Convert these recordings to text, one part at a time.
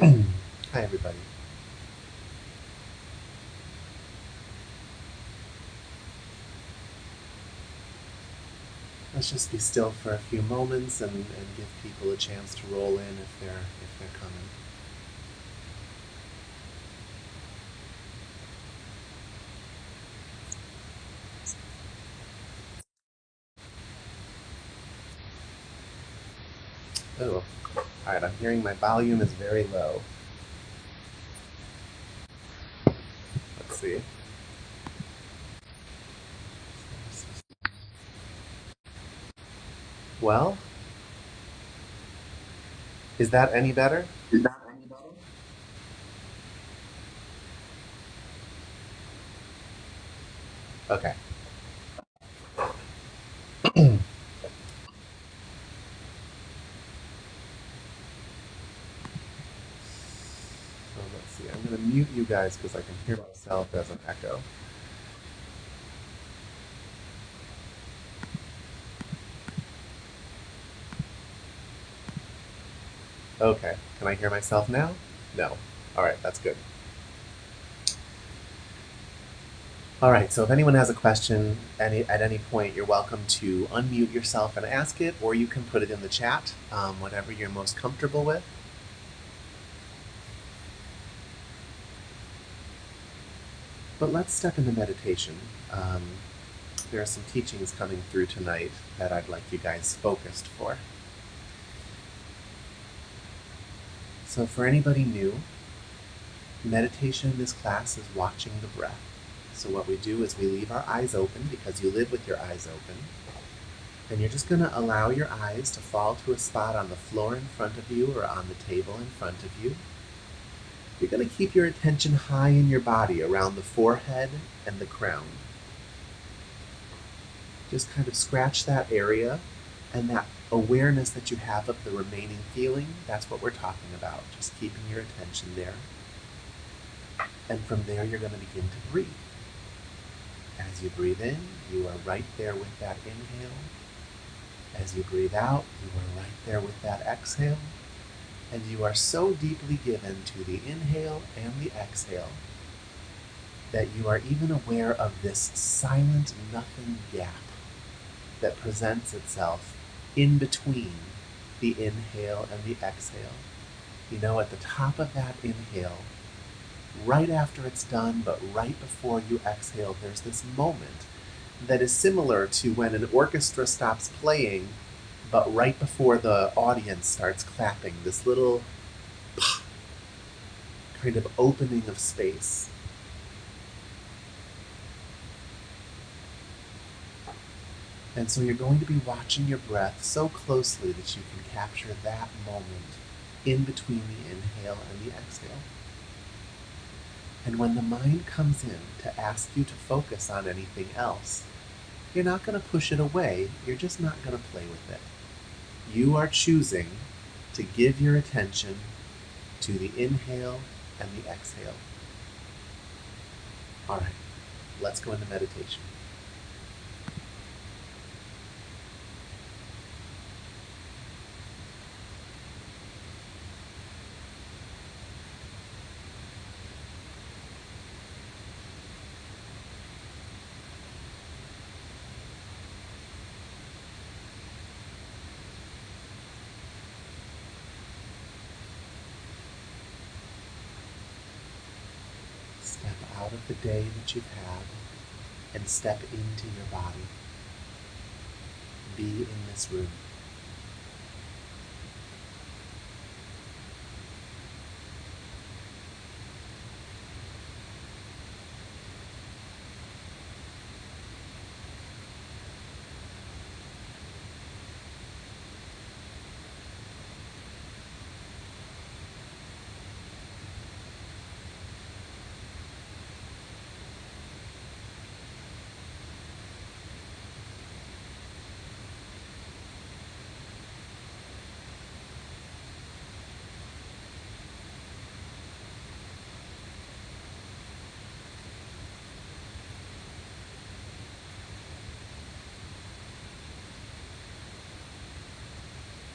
Hi, everybody. Let's just be still for a few moments and give people a chance to roll in if they're coming. Oh, all right. I'm hearing my volume is very low. Let's see. Well, is that any better? Is that any better? Okay. So let's see. I'm going to mute you guys because I can hear myself as an echo. Okay. Can I hear myself now? No. All right. That's good. All right, so if anyone has a question at any point, you're welcome to unmute yourself and ask it, or you can put it in the chat, whatever you're most comfortable with. But let's step into meditation. There are some teachings coming through tonight that I'd like you guys focused for. So for anybody new, meditation in this class is watching the breath. So what we do is we leave our eyes open because you live with your eyes open. And you're just going to allow your eyes to fall to a spot on the floor in front of you or on the table in front of you. You're going to keep your attention high in your body around the forehead and the crown. Just kind of scratch that area, and that awareness that you have of the remaining feeling, that's what we're talking about. Just keeping your attention there. And from there, you're going to begin to breathe. As you breathe in, you are right there with that inhale. As you breathe out, you are right there with that exhale. And you are so deeply given to the inhale and the exhale that you are even aware of this silent nothing gap that presents itself in between the inhale and the exhale. You know, at the top of that inhale, right after it's done, but right before you exhale, there's this moment that is similar to when an orchestra stops playing, but right before the audience starts clapping, this little kind of opening of space. And so you're going to be watching your breath so closely that you can capture that moment in between the inhale and the exhale. And when the mind comes in to ask you to focus on anything else, you're not going to push it away, you're just not going to play with it. You are choosing to give your attention to the inhale and the exhale. All right, let's go into meditation. Step out of the day that you've had and step into your body. Be in this room.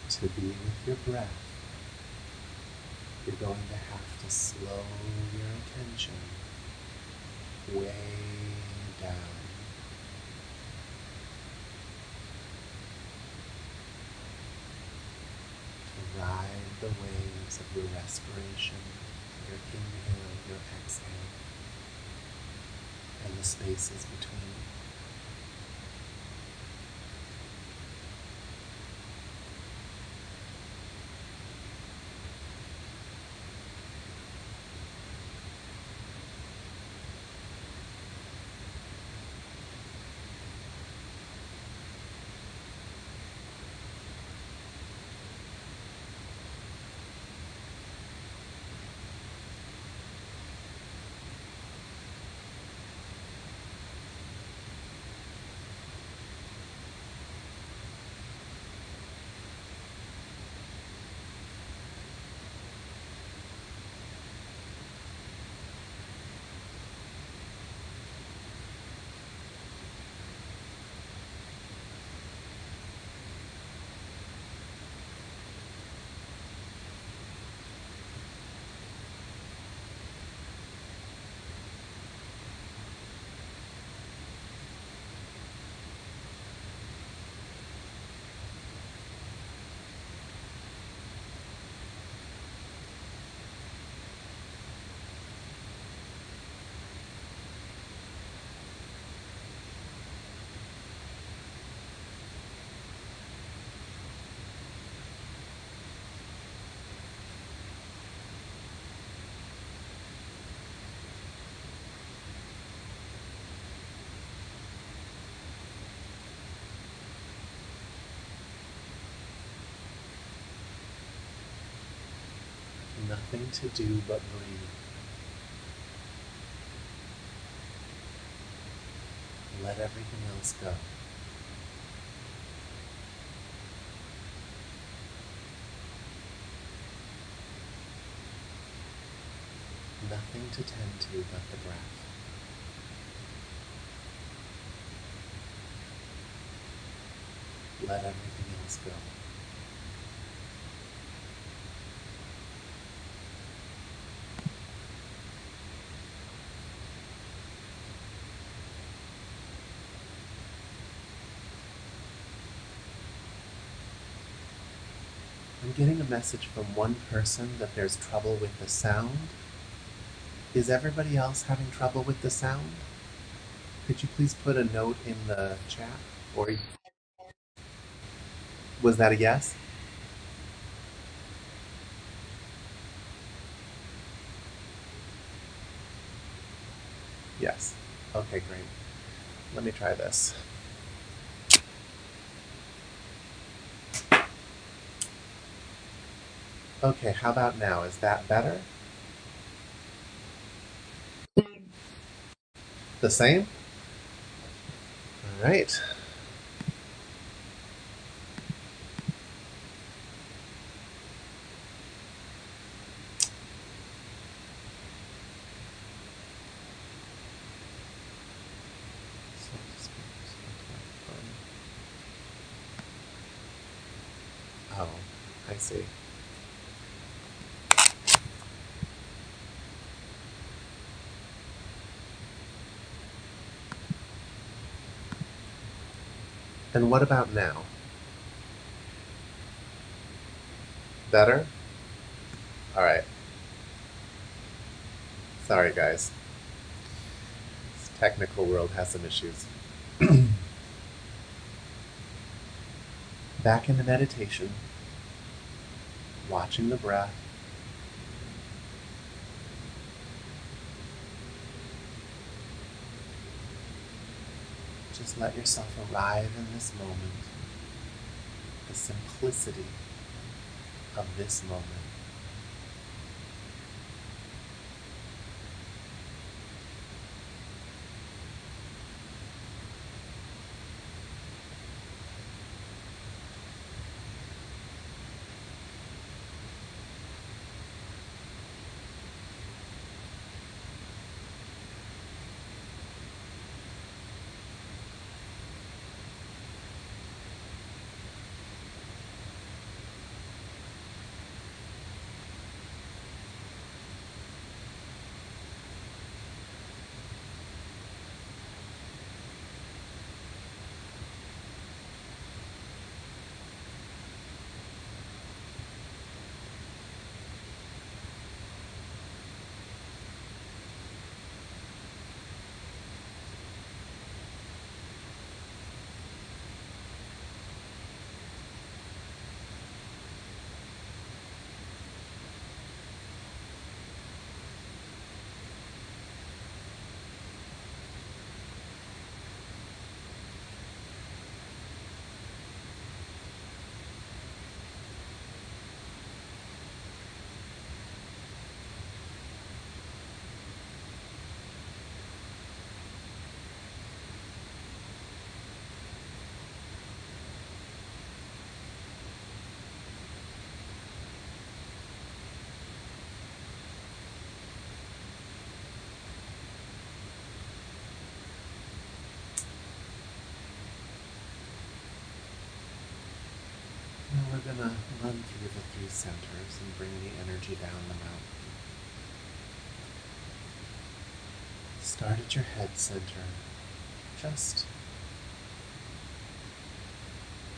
To be with your breath You're going to have to slow your attention way down. To ride the waves of your respiration, your inhale, your exhale, and the spaces between. Nothing to do but breathe. Let everything else go. Nothing to tend to but the breath. Let everything else go. I'm getting a message from one person that there's trouble with the sound. Is everybody else having trouble with the sound? Could you please put a note in the chat? Or was that a yes? Yes. Okay, great. Let me try this. Okay, how about now? Is that better? The same? All right. Oh, I see. And what about now? Better? All right. Sorry, guys. This technical world has some issues. Back into meditation, watching the breath. Just let yourself arrive in this moment, the simplicity of this moment. going to run through the three centers and bring the energy down the mountain. Start at your head center. Just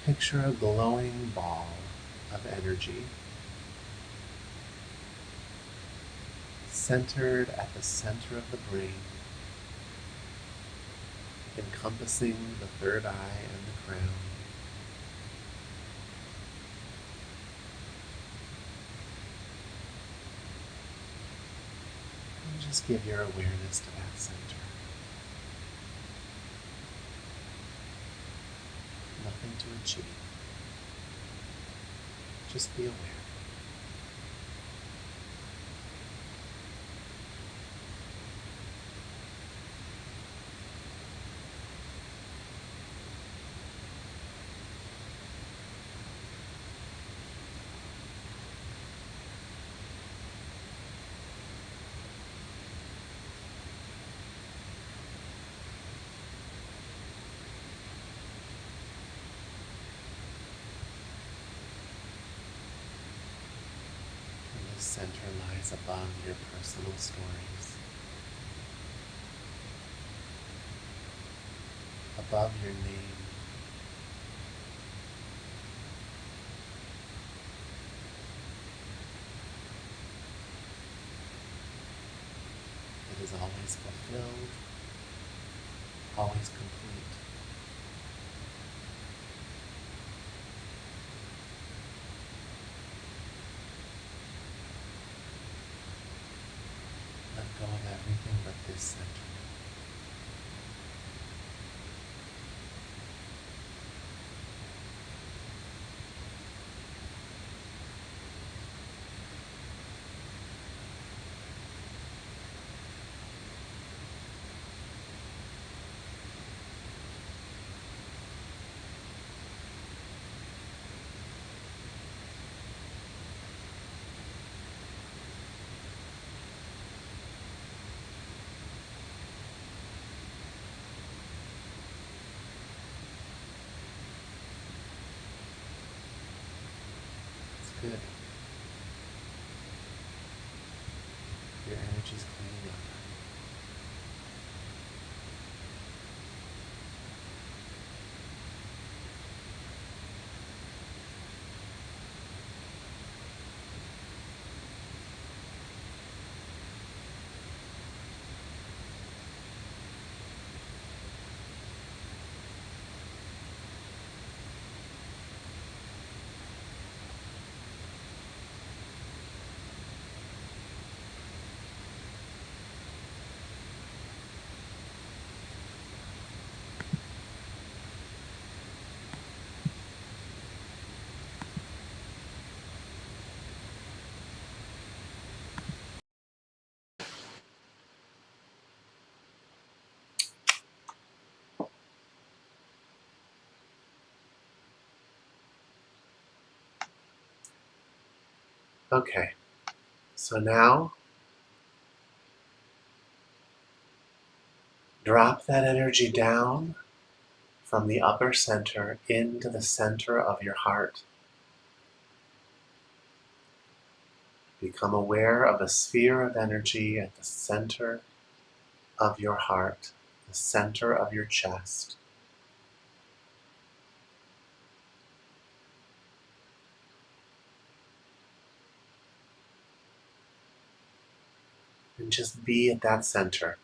picture a glowing ball of energy centered at the center of the brain, encompassing the third eye and the crown. And just give your awareness to that center. Nothing to achieve. Just be aware. The center lies above your personal stories, above your name. It is always fulfilled, always complete. Let go of everything but this center. It's good. Your energy's cleaning up. Okay, so now drop that energy down from the upper center into the center of your heart. Become aware of a sphere of energy at the center of your heart, the center of your chest. And just be at that center.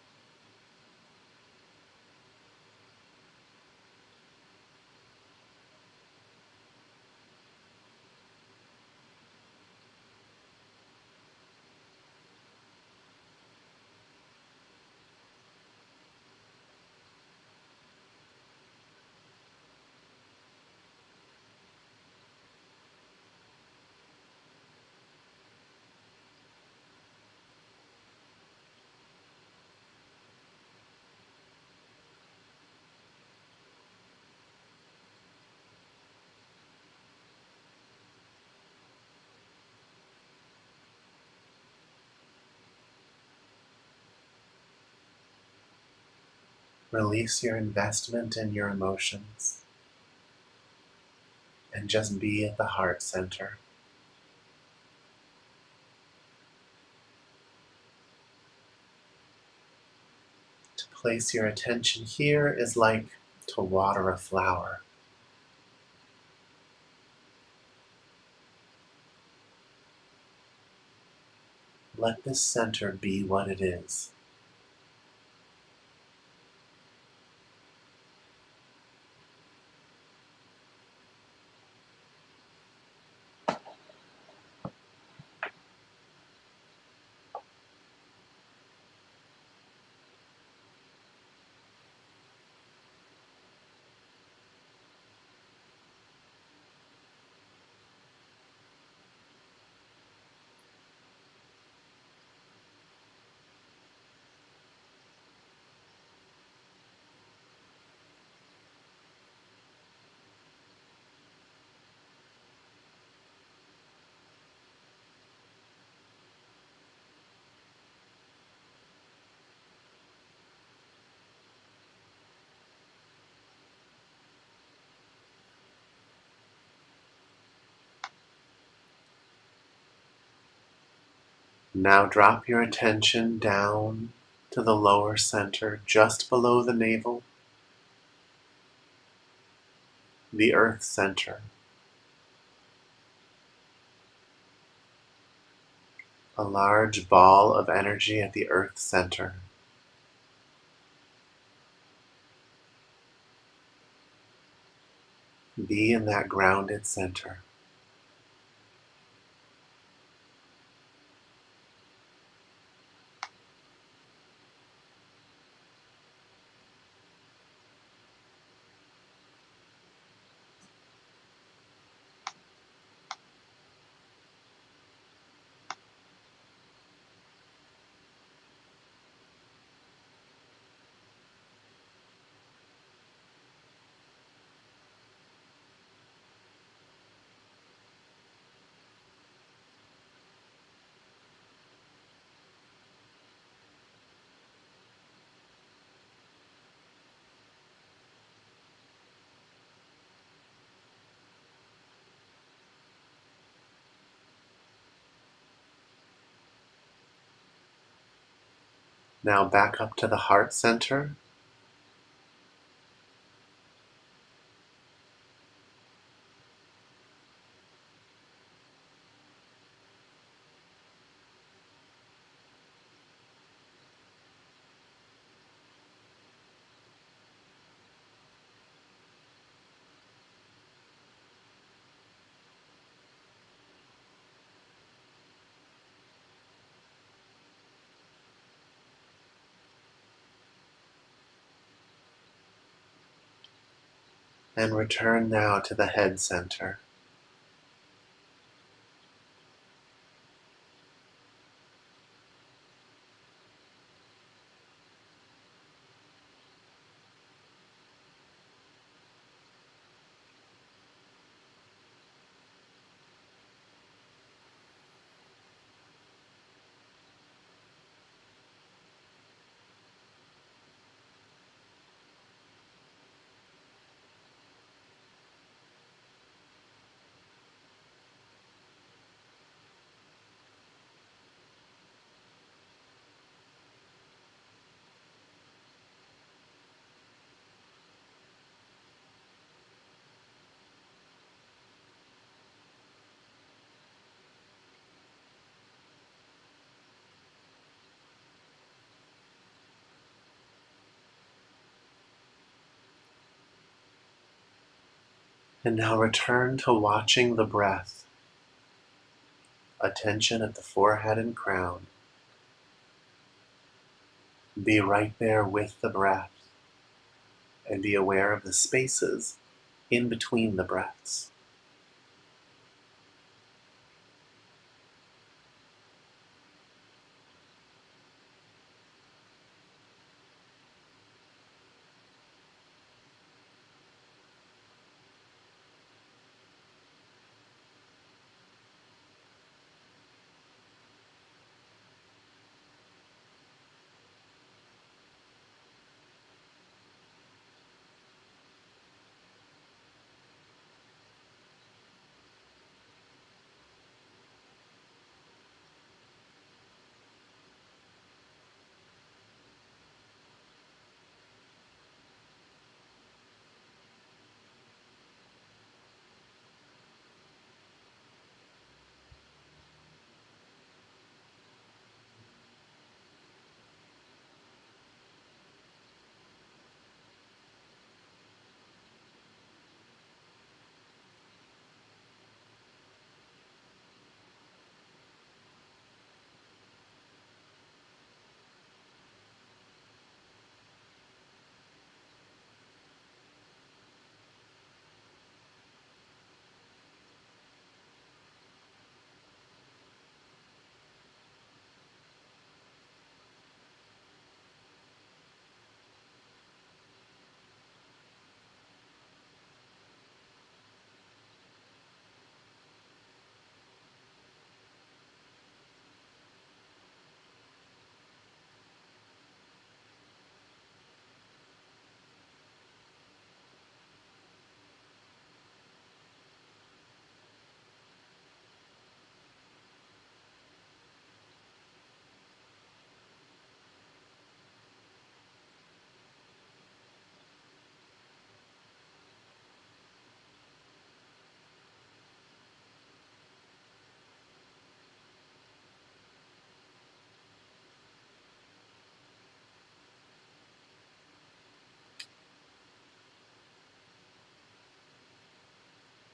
Release your investment in your emotions. and just be at the heart center. To place your attention here is like to water a flower. Let this center be what it is. Now drop your attention down to the lower center, just below the navel, the earth center. A large ball of energy at the earth center. Be in that grounded center. Now back up to the heart center. And return now to the head center. And now return to watching the breath. Attention at the forehead and crown. Be right there with the breath. And be aware of the spaces in between the breaths.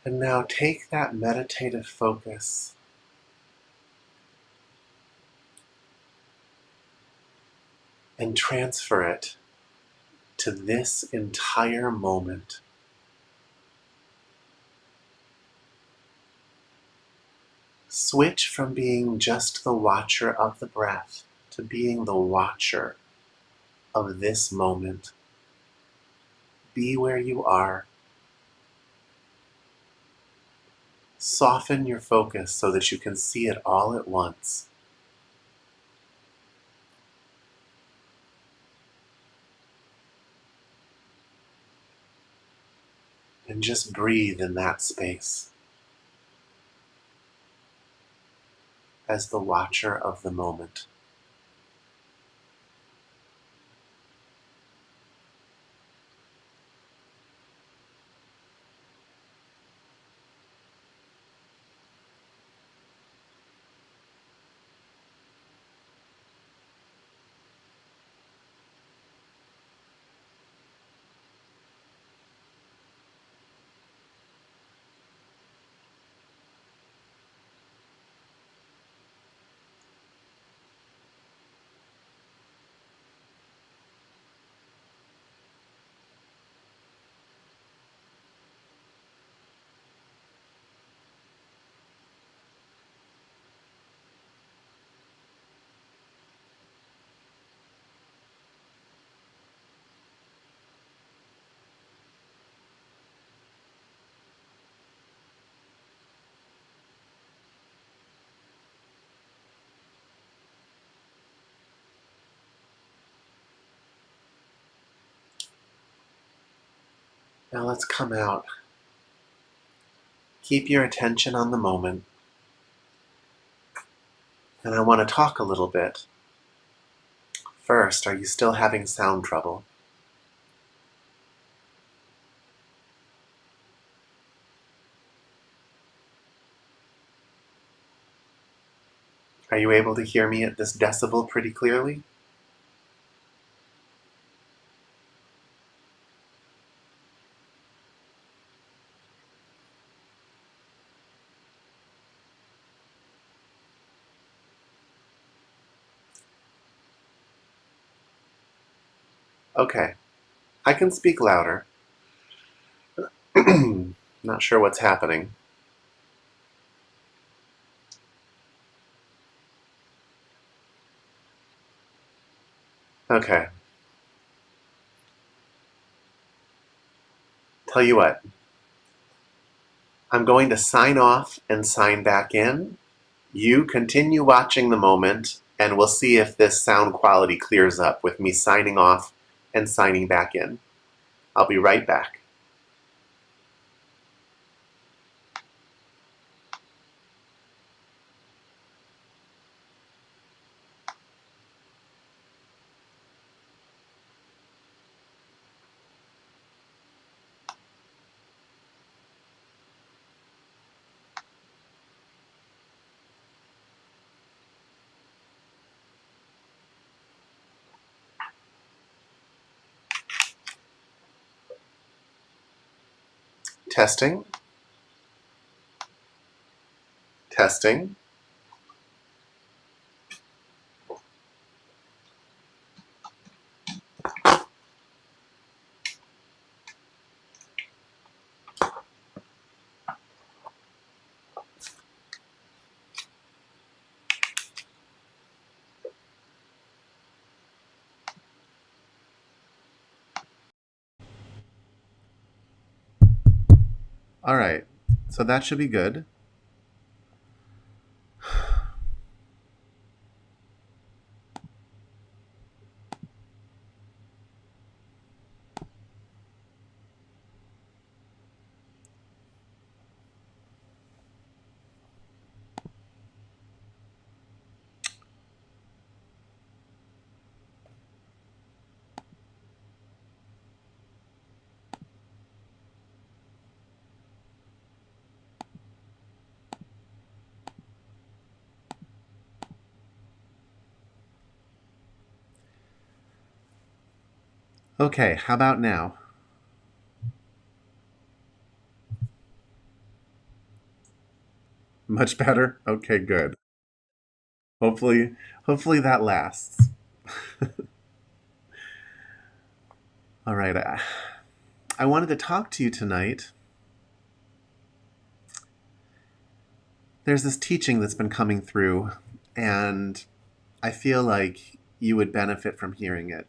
And now take that meditative focus and transfer it to this entire moment. Switch from being just the watcher of the breath to being the watcher of this moment. Be where you are. Soften your focus so that you can see it all at once. And just breathe in that space as the watcher of the moment. Now let's come out. Keep your attention on the moment. And I want to talk a little bit. First, are you still having sound trouble? Are you able to hear me at this decibel pretty clearly? Okay, I can speak louder. Not sure what's happening. Okay, tell you what. I'm going to sign off and sign back in. You continue watching the moment, and we'll see if this sound quality clears up with me signing off and signing back in. I'll be right back. Testing, testing. All right, so that should be good. Okay, how about now? Much better? Okay, good. Hopefully, hopefully that lasts. All right. I wanted to talk to you tonight. There's this teaching that's been coming through, and I feel like you would benefit from hearing it.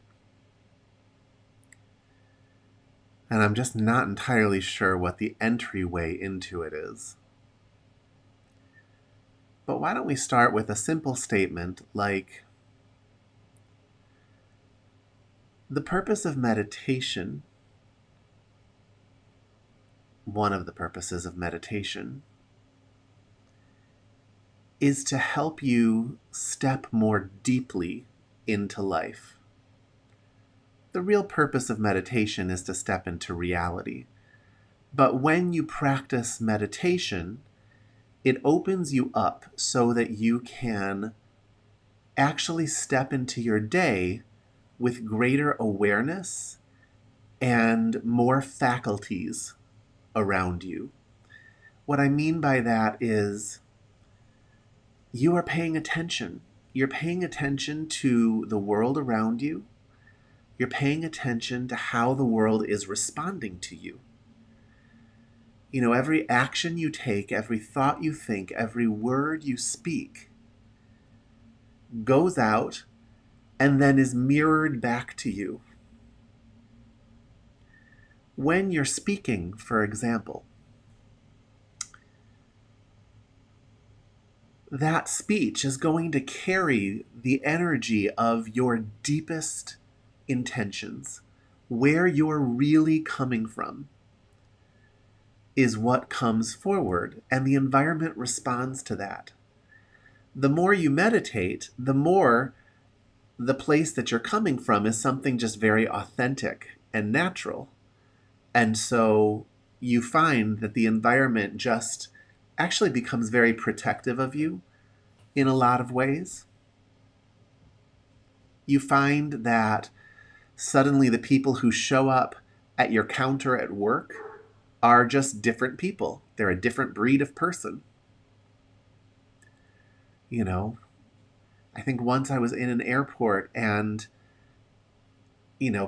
And I'm just not entirely sure what the entryway into it is. But why don't we start with a simple statement like, the purpose of meditation, one of the purposes of meditation, is to help you step more deeply into life. The real purpose of meditation is to step into reality. But when you practice meditation, it opens you up so that you can actually step into your day with greater awareness and more faculties around you. What I mean by that is you are paying attention. You're paying attention to the world around you. You're paying attention to how the world is responding to you. You know, every action you take, every thought you think, every word you speak goes out and then is mirrored back to you. When you're speaking, for example, that speech is going to carry the energy of your deepest intentions. Where you're really coming from is what comes forward, and the environment responds to that. The more you meditate, the more the place that you're coming from is something just very authentic and natural. And so you find that the environment just actually becomes very protective of you in a lot of ways. You find that suddenly the people who show up at your counter at work are just different people. They're a different breed of person. You know, I think once I was in an airport and,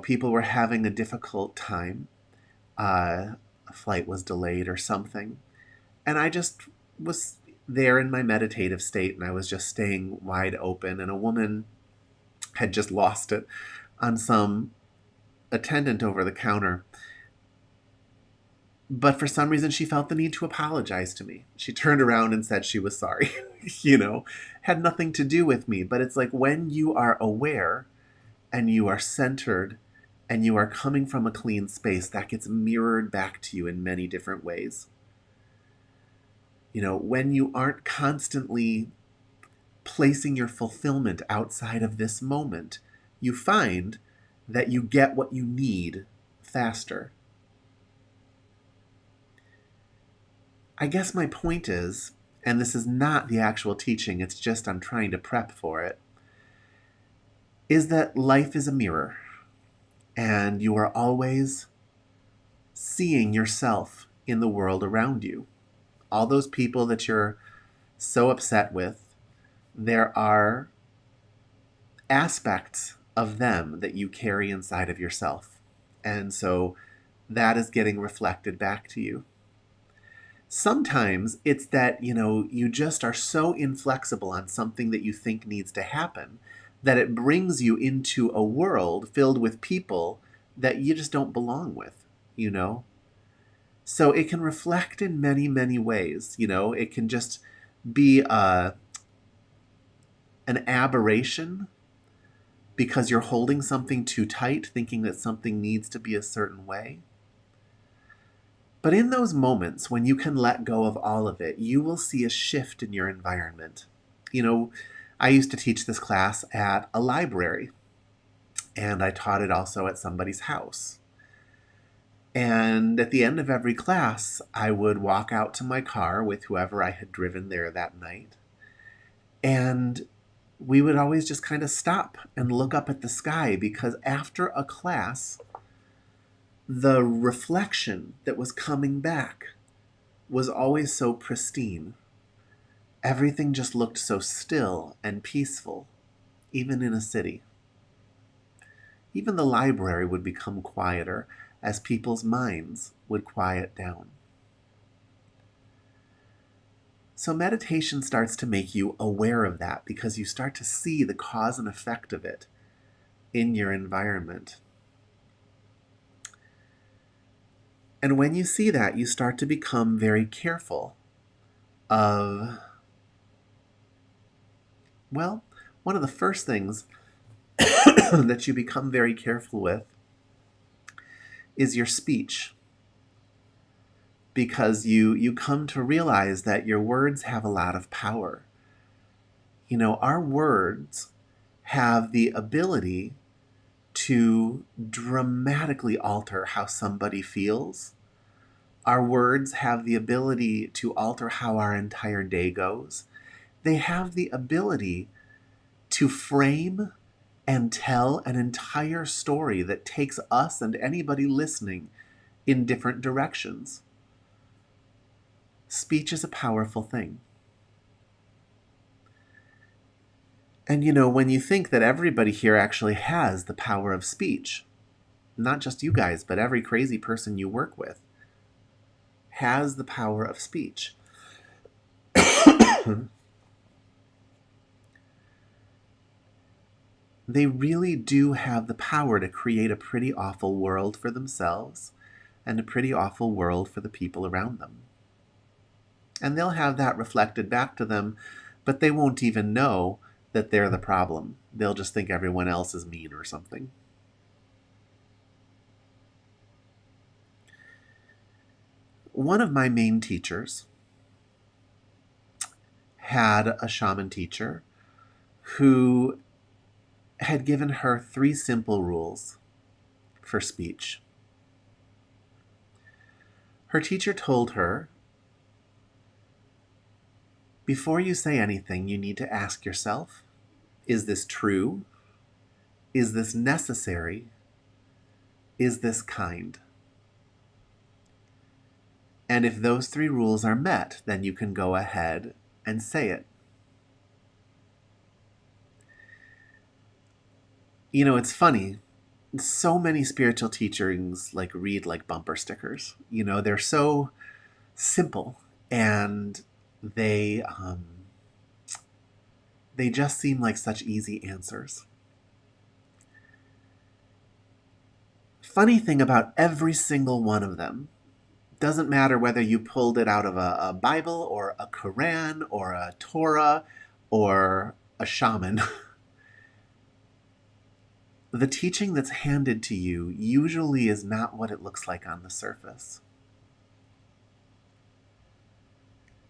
people were having a difficult time. A flight was delayed or something. And I just was there in my meditative state and I was just staying wide open. And a woman had just lost it on some attendant over the counter. But for some reason, she felt the need to apologize to me. She turned around and said she was sorry. Had nothing to do with me. But it's like when you are aware and you are centered and you are coming from a clean space, that gets mirrored back to you in many different ways. When you aren't constantly placing your fulfillment outside of this moment, you find that you get what you need faster. I guess my point is, and this is not the actual teaching, it's just I'm trying to prep for it, is that life is a mirror, and you are always seeing yourself in the world around you. All those people that you're so upset with, there are aspects of them that you carry inside of yourself. And so that is getting reflected back to you. Sometimes it's that, you just are so inflexible on something that you think needs to happen that it brings you into a world filled with people that you just don't belong with. So it can reflect in many, many ways. It can just be an aberration because you're holding something too tight, thinking that something needs to be a certain way. But in those moments when you can let go of all of it, you will see a shift in your environment. I used to teach this class at a library, and I taught it also at somebody's house. And at the end of every class, I would walk out to my car with whoever I had driven there that night. And we would always just kind of stop and look up at the sky, because after a class, the reflection that was coming back was always so pristine. everything just looked so still and peaceful, even in a city. Even the library would become quieter as people's minds would quiet down. So meditation starts to make you aware of that because you start to see the cause and effect of it in your environment. And when you see that, you start to become very careful of, well, one of the first things that you become very careful with is your speech. Because you come to realize that your words have a lot of power. You know, our words have the ability to dramatically alter how somebody feels. Our words have the ability to alter how our entire day goes. They have the ability to frame and tell an entire story that takes us and anybody listening in different directions. Speech is a powerful thing. And you know, when you think that everybody here actually has the power of speech, not just you guys, but every crazy person you work with has the power of speech. They really do have the power to create a pretty awful world for themselves and a pretty awful world for the people around them. And they'll have that reflected back to them, but they won't even know that they're the problem. They'll just think everyone else is mean or something. One of my main teachers had a shaman teacher who had given her 3 simple rules for speech. Her teacher told her, before you say anything, you need to ask yourself, is this true? Is this necessary? Is this kind? And if those 3 rules are met, then you can go ahead and say it. You know, it's funny. So many spiritual teachings read like bumper stickers. You know, they're so simple and they just seem like such easy answers. Funny thing about every single one of them, doesn't matter whether you pulled it out of a Bible or a Quran or a Torah or a shaman, the teaching that's handed to you usually is not what it looks like on the surface.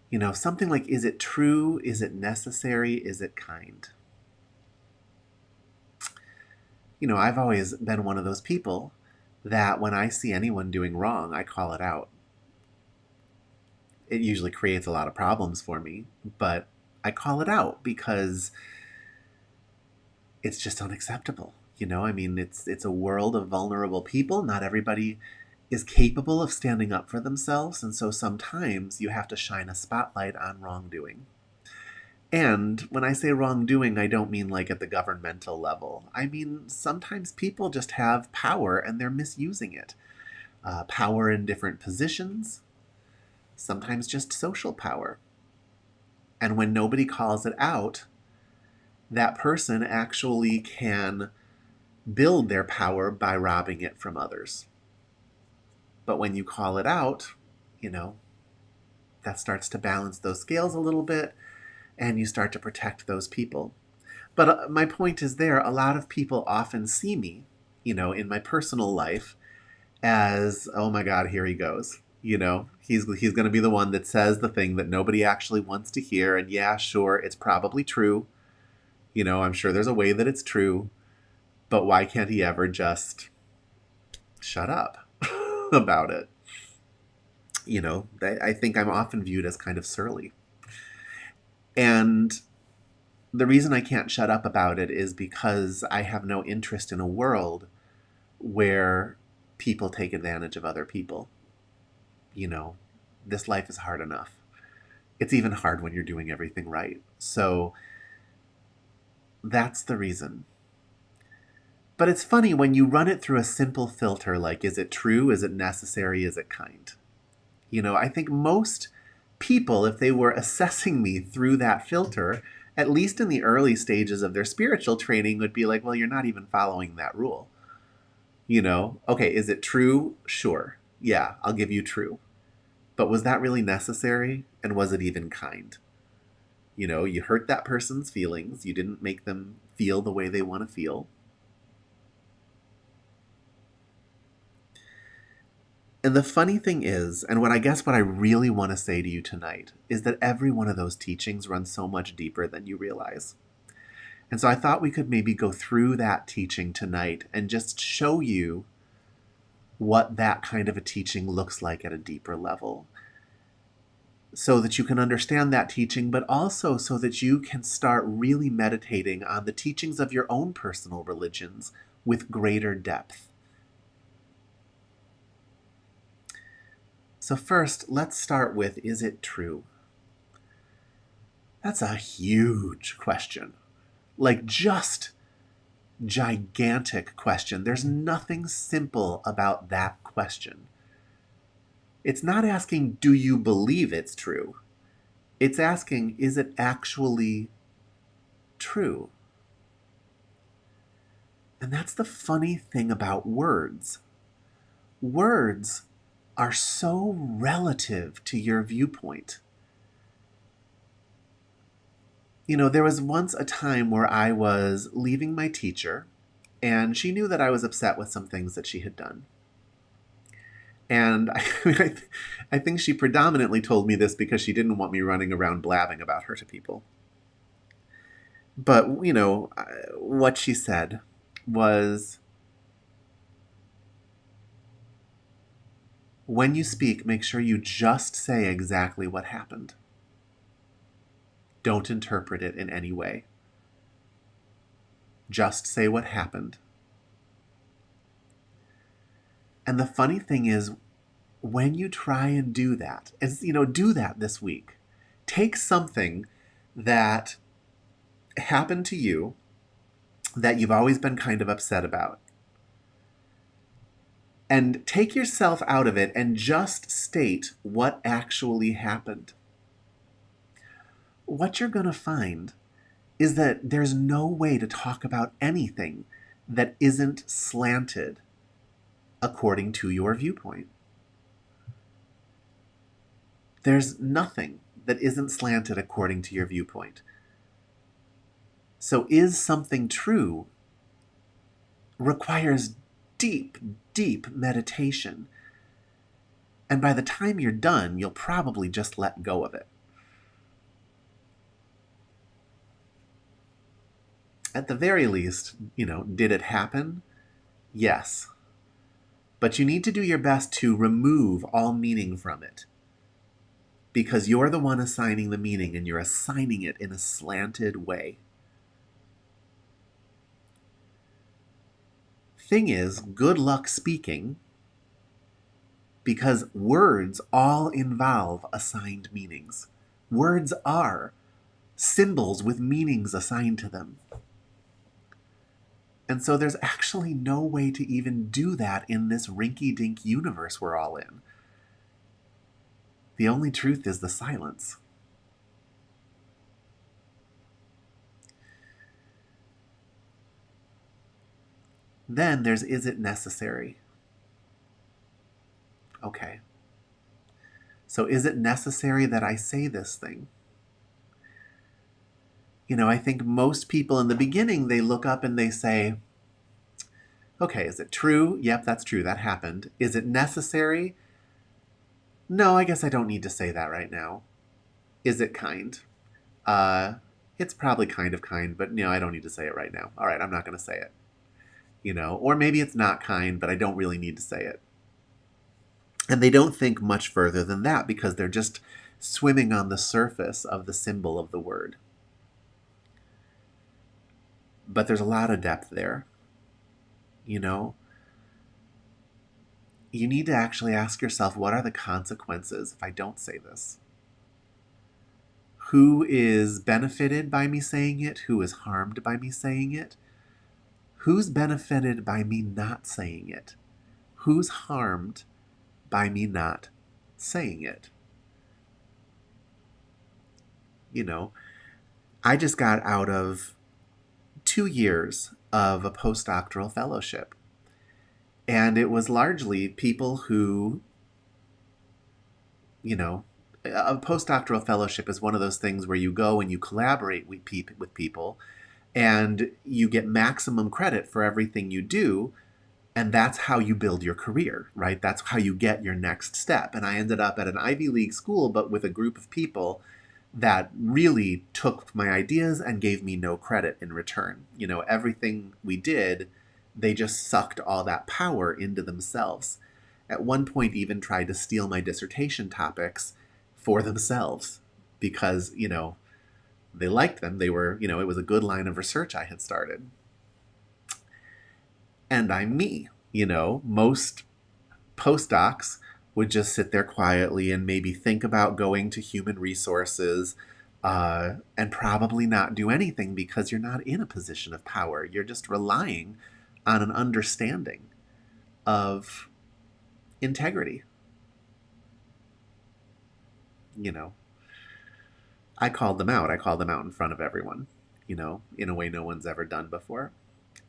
You know, something like, is it true? Is it necessary? Is it kind? You know, I've always been one of those people that when I see anyone doing wrong, I call it out. It usually creates a lot of problems for me, but I call it out because it's just unacceptable. You know, I mean, it's a world of vulnerable people. Not everybody is capable of standing up for themselves, and so sometimes you have to shine a spotlight on wrongdoing. And when I say wrongdoing, I don't mean like at the governmental level. I mean, sometimes people just have power and they're misusing it. Power in different positions, sometimes just social power. And when nobody calls it out, that person actually can build their power by robbing it from others. But when you call it out, you know, that starts to balance those scales a little bit and you start to protect those people. But my point is there, a lot of people often see me, you know, in my personal life as, oh my God, here he goes. You know, he's going to be the one that says the thing that nobody actually wants to hear. And yeah, sure, it's probably true. You know, I'm sure there's a way that it's true. But why can't he ever just shut up about it? You know, I think I'm often viewed as kind of surly. And the reason I can't shut up about it is because I have no interest in a world where people take advantage of other people. You know, this life is hard enough. It's even hard when you're doing everything right. So that's the reason. But it's funny when you run it through a simple filter like, is it true? Is it necessary? Is it kind? I think most people, if they were assessing me through that filter, at least in the early stages of their spiritual training, would be like, well, you're not even following that rule. Okay, is it true? Sure. Yeah, I'll give you true. But was that really necessary? And was it even kind? You hurt that person's feelings. You didn't make them feel the way they want to feel. And the funny thing is, and what I really want to say to you tonight, is that every one of those teachings runs so much deeper than you realize. And so I thought we could maybe go through that teaching tonight and just show you what that kind of a teaching looks like at a deeper level, so that you can understand that teaching, but also so that you can start really meditating on the teachings of your own personal religions with greater depth. So first, let's start with, is it true? That's a huge question. Like, just gigantic question. There's nothing simple about that question. It's not asking, do you believe it's true? It's asking, is it actually true? And that's the funny thing about words. Words are so relative to your viewpoint. There was once a time where I was leaving my teacher, and she knew that I was upset with some things that she had done. And I think she predominantly told me this because she didn't want me running around blabbing about her to people. But, what she said was, when you speak, make sure you just say exactly what happened. Don't interpret it in any way. Just say what happened. And the funny thing is, when you try and do that, do that this week. Take something that happened to you that you've always been kind of upset about, and take yourself out of it and just state what actually happened. What you're going to find is that there's no way to talk about anything that isn't slanted according to your viewpoint. There's nothing that isn't slanted according to your viewpoint. So, is something true requires deep, deep meditation. And by the time you're done, you'll probably just let go of it. At the very least, did it happen? Yes. But you need to do your best to remove all meaning from it, because you're the one assigning the meaning, and you're assigning it in a slanted way. Thing is, good luck speaking, because words all involve assigned meanings. Words are symbols with meanings assigned to them. And so there's actually no way to even do that in this rinky-dink universe we're all in. The only truth is the silence. Then there's, is it necessary? Okay. So is it necessary that I say this thing? I think most people in the beginning, they look up and they say, okay, is it true? Yep, that's true. That happened. Is it necessary? No, I guess I don't need to say that right now. Is it kind? It's probably kind of kind, but I don't need to say it right now. All right, I'm not going to say it. Or maybe it's not kind, but I don't really need to say it. And they don't think much further than that, because they're just swimming on the surface of the symbol of the word. But there's a lot of depth there. You need to actually ask yourself, what are the consequences if I don't say this? Who is benefited by me saying it? Who is harmed by me saying it? Who's benefited by me not saying it? Who's harmed by me not saying it? You know, I just got out of 2 years of a postdoctoral fellowship. And it was largely people who, a postdoctoral fellowship is one of those things where you go and you collaborate with people and you get maximum credit for everything you do. And that's how you build your career, right? That's how you get your next step. And I ended up at an Ivy League school, but with a group of people that really took my ideas and gave me no credit in return. Everything we did, they just sucked all that power into themselves. At one point, even tried to steal my dissertation topics for themselves because, they liked them. They were, it was a good line of research I had started. And I'm me. Most postdocs would just sit there quietly and maybe think about going to human resources and probably not do anything because you're not in a position of power. You're just relying on an understanding of integrity. I called them out. I called them out in front of everyone, in a way no one's ever done before.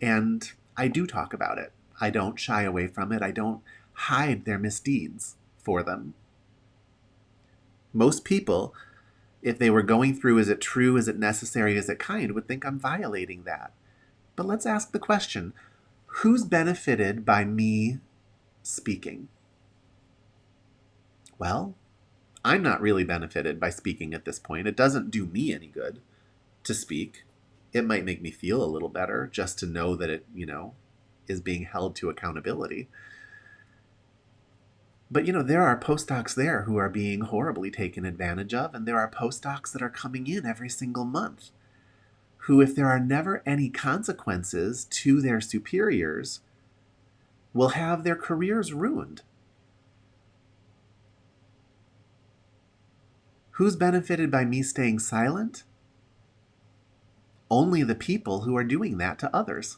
And I do talk about it. I don't shy away from it. I don't hide their misdeeds for them. Most people, if they were going through, is it true, is it necessary, is it kind, would think I'm violating that. But let's ask the question, who's benefited by me speaking? Well, I'm not really benefited by speaking at this point. It doesn't do me any good to speak. It might make me feel a little better just to know that it, is being held to accountability. But, there are postdocs there who are being horribly taken advantage of, and there are postdocs that are coming in every single month who, if there are never any consequences to their superiors, will have their careers ruined. Who's benefited by me staying silent? Only the people who are doing that to others.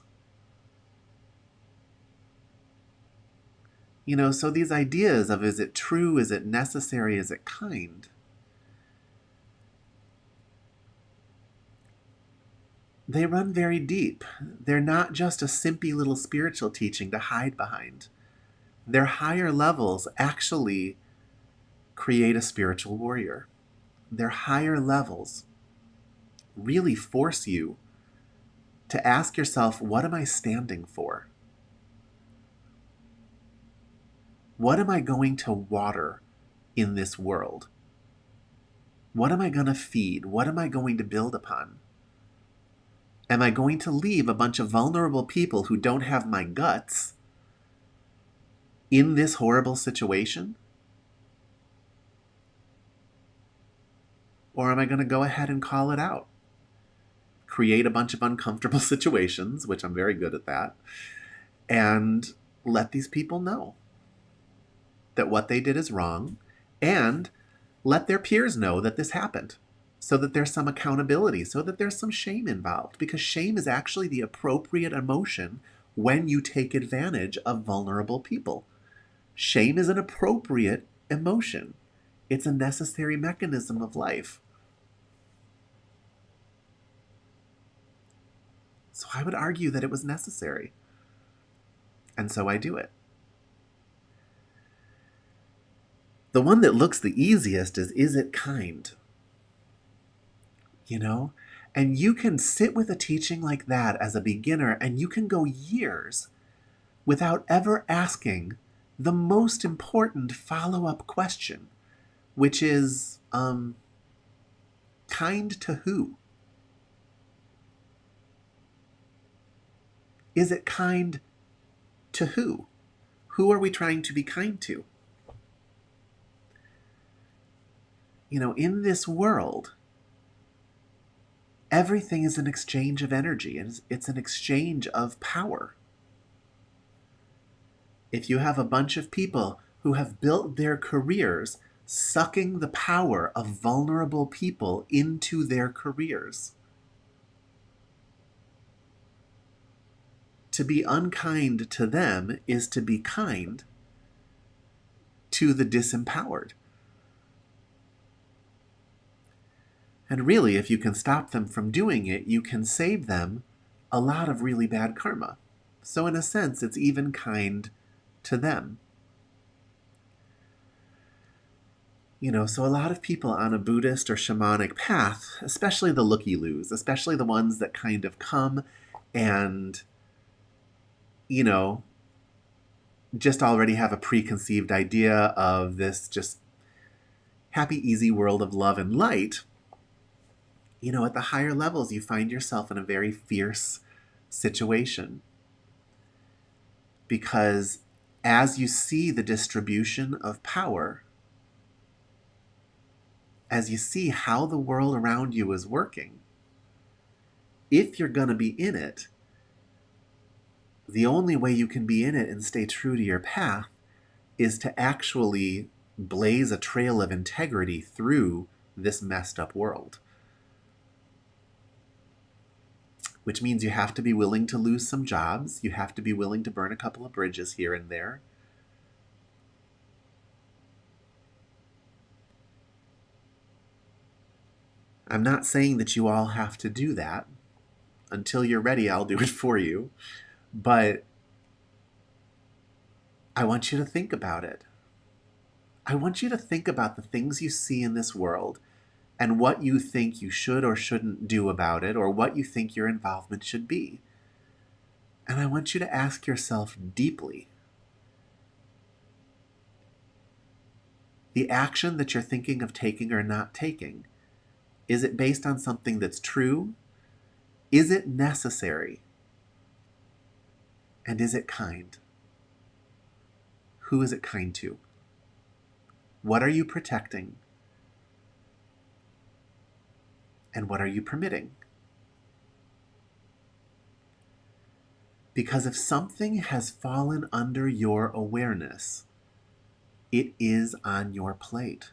So these ideas of is it true, is it necessary, is it kind? They run very deep. They're not just a simpy little spiritual teaching to hide behind. Their higher levels actually create a spiritual warrior. Their higher levels really force you to ask yourself, what am I standing for? What am I going to water in this world? What am I going to feed? What am I going to build upon? Am I going to leave a bunch of vulnerable people who don't have my guts in this horrible situation? Or am I going to go ahead and call it out? Create a bunch of uncomfortable situations, which I'm very good at that, and let these people know that what they did is wrong, and let their peers know that this happened so that there's some accountability, so that there's some shame involved, because shame is actually the appropriate emotion when you take advantage of vulnerable people. Shame is an appropriate emotion. It's a necessary mechanism of life. So I would argue that it was necessary. And so I do it. The one that looks the easiest is it kind? And you can sit with a teaching like that as a beginner, and you can go years without ever asking the most important follow-up question, which is, kind to who? Is it kind to who? Who are we trying to be kind to? In this world, everything is an exchange of energy, and it's an exchange of power. If you have a bunch of people who have built their careers sucking the power of vulnerable people into their careers. To be unkind to them is to be kind to the disempowered. And really, if you can stop them from doing it, you can save them a lot of really bad karma. So in a sense, it's even kind to them. So a lot of people on a Buddhist or shamanic path, especially the looky-loos, especially the ones that kind of come and, just already have a preconceived idea of this just happy, easy world of love and light, at the higher levels, you find yourself in a very fierce situation. Because as you see the distribution of power, as you see how the world around you is working, if you're going to be in it, the only way you can be in it and stay true to your path is to actually blaze a trail of integrity through this messed up world. Which means you have to be willing to lose some jobs. You have to be willing to burn a couple of bridges here and there. I'm not saying that you all have to do that. Until you're ready, I'll do it for you. But I want you to think about it. I want you to think about the things you see in this world and what you think you should or shouldn't do about it, or what you think your involvement should be. And I want you to ask yourself deeply, the action that you're thinking of taking or not taking, is it based on something that's true? Is it necessary? And is it kind? Who is it kind to? What are you protecting? And what are you permitting? Because if something has fallen under your awareness, it is on your plate.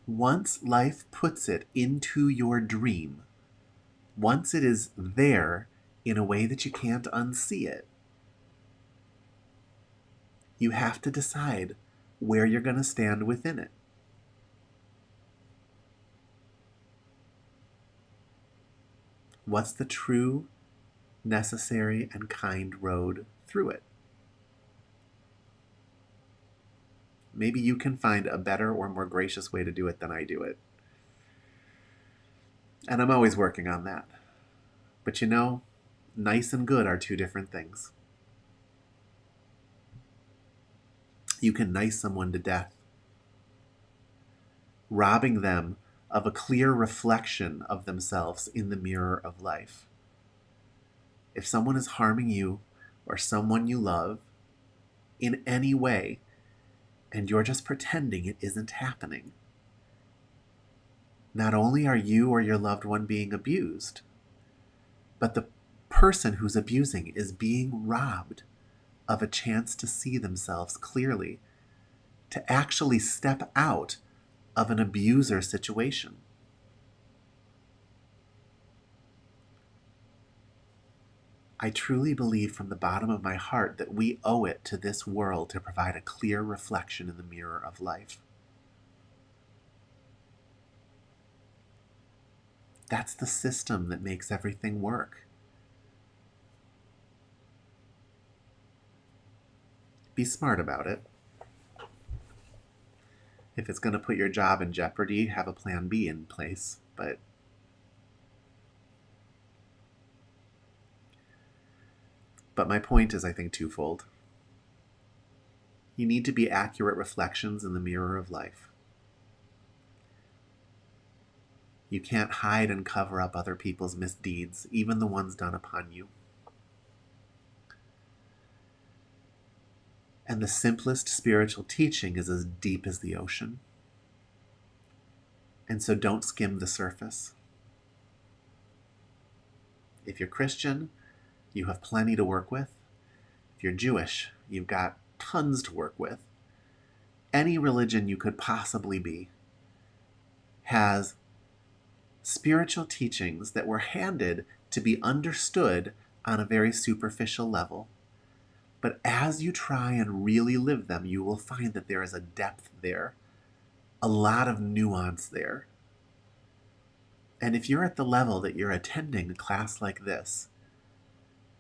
Once life puts it into your dream, once it is there in a way that you can't unsee it, you have to decide where you're going to stand within it. What's the true, necessary, and kind road through it? Maybe you can find a better or more gracious way to do it than I do it. And I'm always working on that. But nice and good are two different things. You can nice someone to death, robbing them of a clear reflection of themselves in the mirror of life. If someone is harming you or someone you love in any way, and you're just pretending it isn't happening, not only are you or your loved one being abused, but the person who's abusing is being robbed of a chance to see themselves clearly, to actually step out of an abuser situation. I truly believe from the bottom of my heart that we owe it to this world to provide a clear reflection in the mirror of life. That's the system that makes everything work. Be smart about it. If it's going to put your job in jeopardy, have a plan B in place. But my point is, I think, twofold. You need to be accurate reflections in the mirror of life. You can't hide and cover up other people's misdeeds, even the ones done upon you. And the simplest spiritual teaching is as deep as the ocean. And so don't skim the surface. If you're Christian, you have plenty to work with. If you're Jewish, you've got tons to work with. any religion you could possibly be has spiritual teachings that were handed to be understood on a very superficial level. But as you try and really live them, you will find that there is a depth there, a lot of nuance there. And if you're at the level that you're attending a class like this,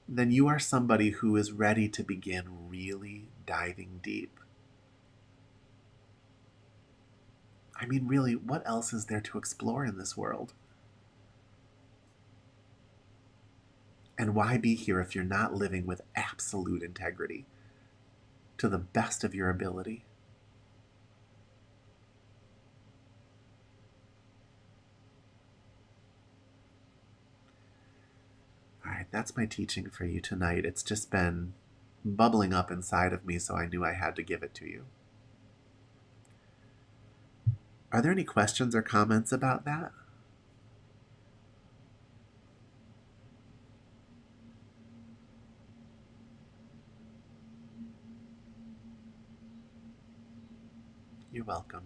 then you are somebody who is ready to begin really diving deep. I mean, really, what else is there to explore in this world? And why be here if you're not living with absolute integrity to the best of your ability? All right, that's my teaching for you tonight. It's just been bubbling up inside of me, so I knew I had to give it to you. Are there any questions or comments about that? You're welcome.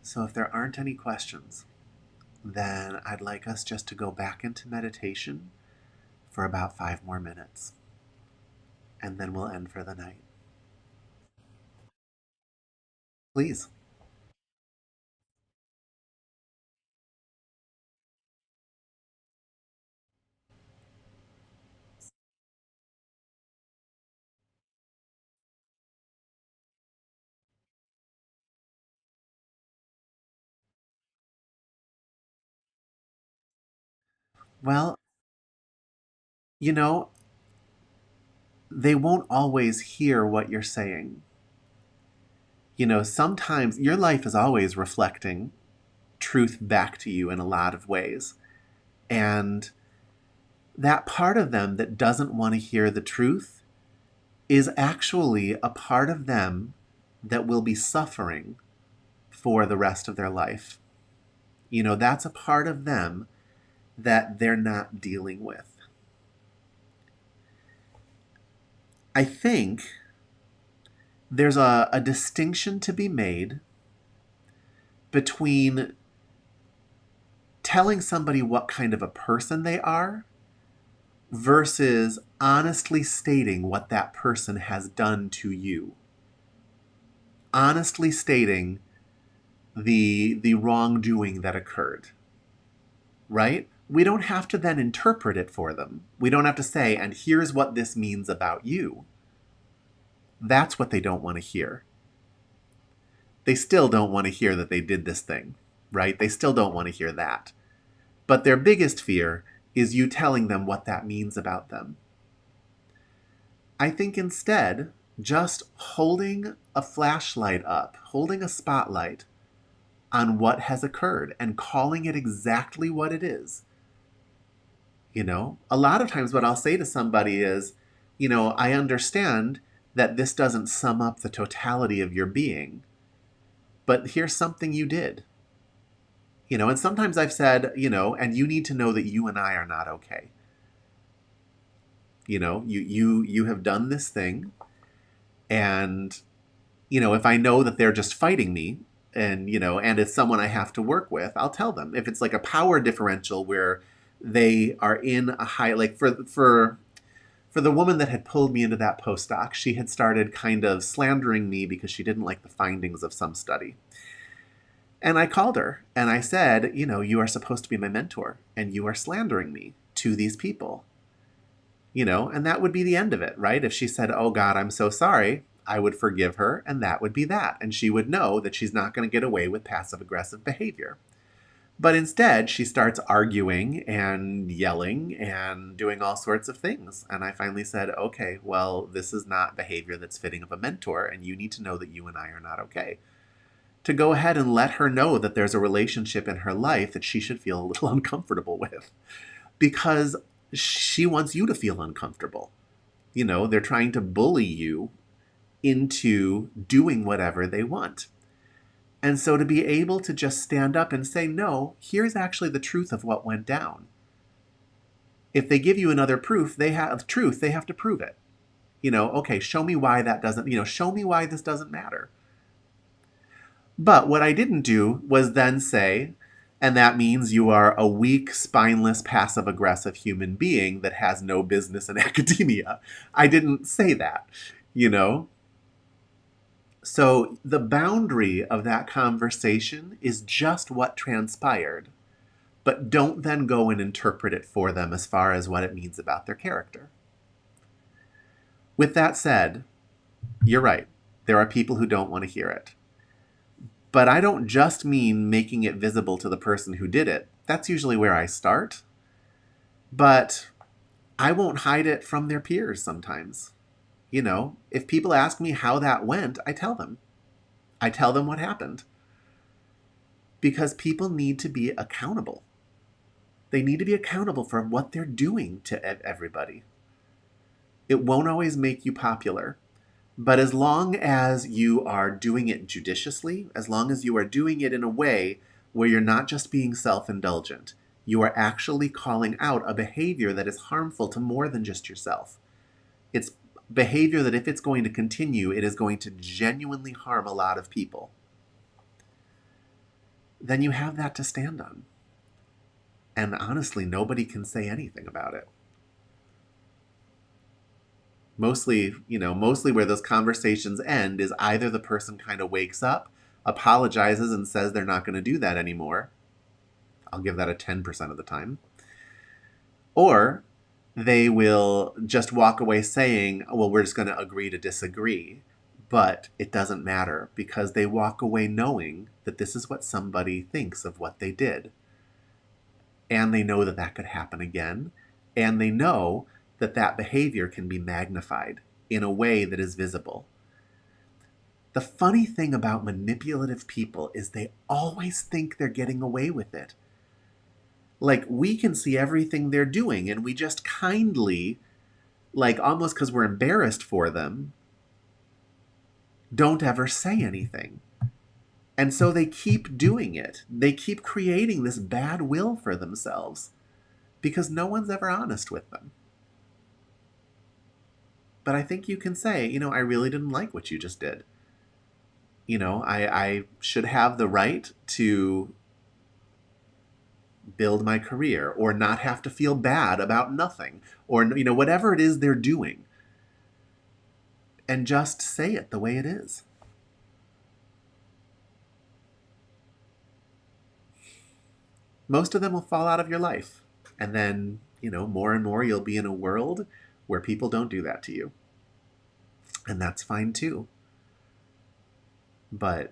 So if there aren't any questions, then I'd like us just to go back into meditation for about 5 more minutes. And then we'll end for the night. Please. Well, you know, they won't always hear what you're saying. You know, sometimes your life is always reflecting truth back to you in a lot of ways. And that part of them that doesn't want to hear the truth is actually a part of them that will be suffering for the rest of their life. You know, that's a part of them that they're not dealing with. I think there's a distinction to be made between telling somebody what kind of a person they are versus honestly stating what that person has done to you. Honestly stating the wrongdoing that occurred. Right? We don't have to then interpret it for them. We don't have to say, and here's what this means about you. That's what they don't want to hear. They still don't want to hear that they did this thing, right? They still don't want to hear that. But their biggest fear is you telling them what that means about them. I think instead, just holding a flashlight up, holding a spotlight on what has occurred and calling it exactly what it is. You know, a lot of times what I'll say to somebody is, you know, I understand that this doesn't sum up the totality of your being, but here's something you did. You know, and sometimes I've said, you know, and you need to know that you and I are not okay. You know, you have done this thing, and you know, if I know that they're just fighting me, and you know, and it's someone I have to work with, I'll tell them. If it's like a power differential where they are in a high, like for the woman that had pulled me into that postdoc, she had started kind of slandering me because she didn't like the findings of some study. And I called her and I said, you know, you are supposed to be my mentor and you are slandering me to these people. You know, and that would be the end of it, right? If she said, oh God, I'm so sorry, I would forgive her and that would be that. And she would know that she's not going to get away with passive aggressive behavior. But instead, she starts arguing and yelling and doing all sorts of things. And I finally said, okay, well, this is not behavior that's fitting of a mentor, and you need to know that you and I are not okay. To go ahead and let her know that there's a relationship in her life that she should feel a little uncomfortable with. Because she wants you to feel uncomfortable. You know, they're trying to bully you into doing whatever they want. And so to be able to just stand up and say, no, here's actually the truth of what went down. If they give you another proof, they have to prove it. Okay, show me why that doesn't, show me why this doesn't matter. But what I didn't do was then say, and that means you are a weak, spineless, passive aggressive human being that has no business in academia. I didn't say that, you know? So the boundary of that conversation is just what transpired, but don't then go and interpret it for them as far as what it means about their character. With that said, you're right. There are people who don't want to hear it. But I don't just mean making it visible to the person who did it. That's usually where I start. But I won't hide it from their peers sometimes. If people ask me how that went, I tell them. I tell them what happened. Because people need to be accountable. They need to be accountable for what they're doing to everybody. It won't always make you popular. But as long as you are doing it judiciously, as long as you are doing it in a way where you're not just being self-indulgent, you are actually calling out a behavior that is harmful to more than just yourself. It's behavior that if it's going to continue, it is going to genuinely harm a lot of people. Then you have that to stand on. And honestly, nobody can say anything about it. Mostly where those conversations end is either the person kind of wakes up, apologizes, and says they're not going to do that anymore. I'll give that a 10% of the time. Or they will just walk away saying, well, we're just going to agree to disagree. But it doesn't matter because they walk away knowing that this is what somebody thinks of what they did. And they know that that could happen again. And they know that that behavior can be magnified in a way that is visible. The funny thing about manipulative people is they always think they're getting away with it. Like, we can see everything they're doing, and we just kindly, like almost because we're embarrassed for them, don't ever say anything. And so they keep doing it. They keep creating this bad will for themselves because no one's ever honest with them. But I think you can say, I really didn't like what you just did. I should have the right to build my career or not have to feel bad about nothing or, whatever it is they're doing. And just say it the way it is. Most of them will fall out of your life. And then, more and more you'll be in a world where people don't do that to you. And that's fine too. But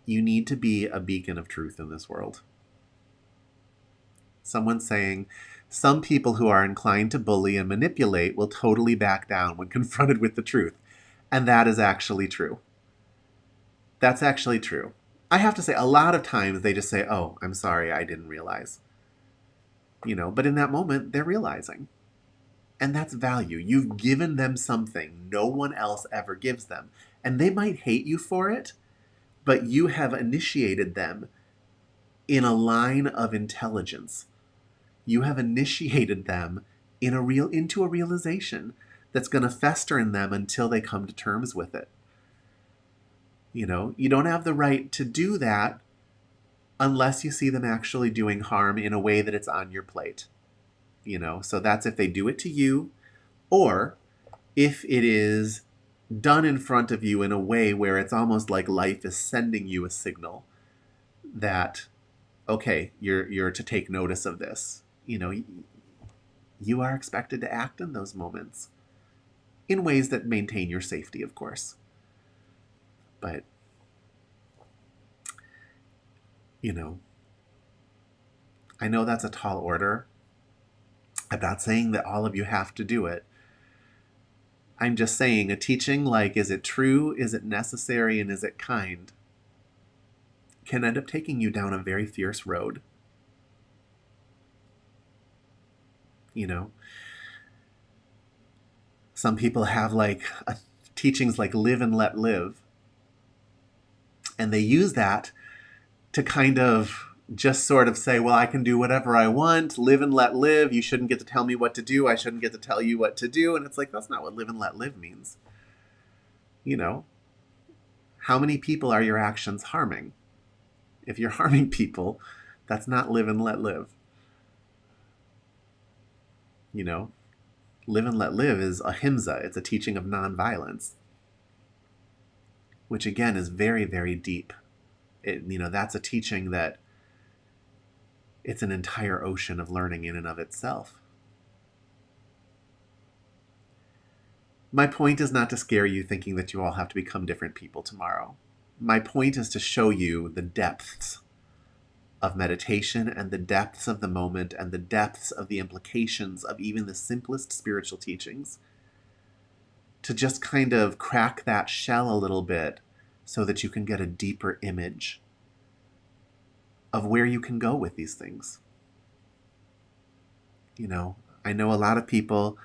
you need to be a beacon of truth in this world. Someone's saying, some people who are inclined to bully and manipulate will totally back down when confronted with the truth. And that is actually true. That's actually true. I have to say, a lot of times they just say, oh, I'm sorry, I didn't realize. But in that moment, they're realizing. And that's value. You've given them something no one else ever gives them. And they might hate you for it, but you have initiated them in a line of intelligence. You have initiated them into a realization that's going to fester in them until they come to terms with it. You don't have the right to do that unless you see them actually doing harm in a way that it's on your plate. So that's if they do it to you, or if it is done in front of you in a way where it's almost like life is sending you a signal that, okay, you're to take notice of this. You are expected to act in those moments in ways that maintain your safety, of course. But, I know that's a tall order. I'm not saying that all of you have to do it. I'm just saying a teaching like, is it true, is it necessary, and is it kind, can end up taking you down a very fierce road. Some people have teachings like live and let live. And they use that to kind of just sort of say, well, I can do whatever I want, live and let live. You shouldn't get to tell me what to do. I shouldn't get to tell you what to do. And it's like, that's not what live and let live means. You know, how many people are your actions harming? If you're harming people, that's not live and let live. You know, live and let live is ahimsa. It's a teaching of nonviolence, which again is very, very deep. That's a teaching that it's an entire ocean of learning in and of itself. My point is not to scare you thinking that you all have to become different people tomorrow. My point is to show you the depths of meditation and the depths of the moment and the depths of the implications of even the simplest spiritual teachings. To just kind of crack that shell a little bit so that you can get a deeper image of where you can go with these things. I know a lot of people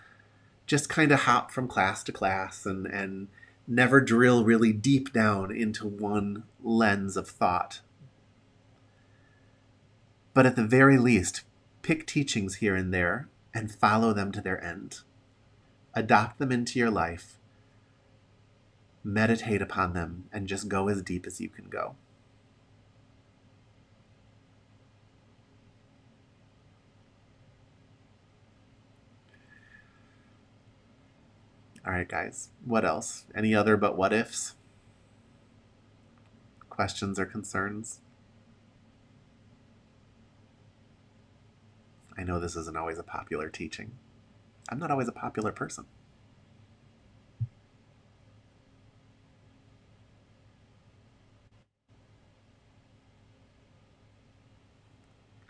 just kind of hop from class to class and never drill really deep down into one lens of thought. But at the very least, pick teachings here and there and follow them to their end. Adopt them into your life, meditate upon them, and just go as deep as you can go. All right, guys. What else? Any other but what ifs? Questions or concerns? I know this isn't always a popular teaching. I'm not always a popular person.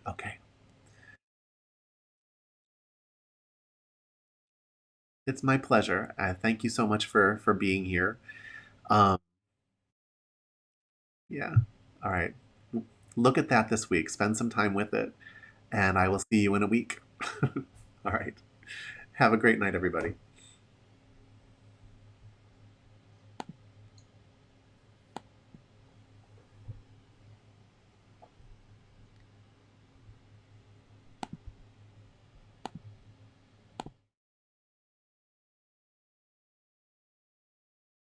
Okay. It's my pleasure. Thank you so much for being here. Um, yeah. All right. Look at that this week. Spend some time with it, and I will see you in a week. All right. Have a great night, everybody.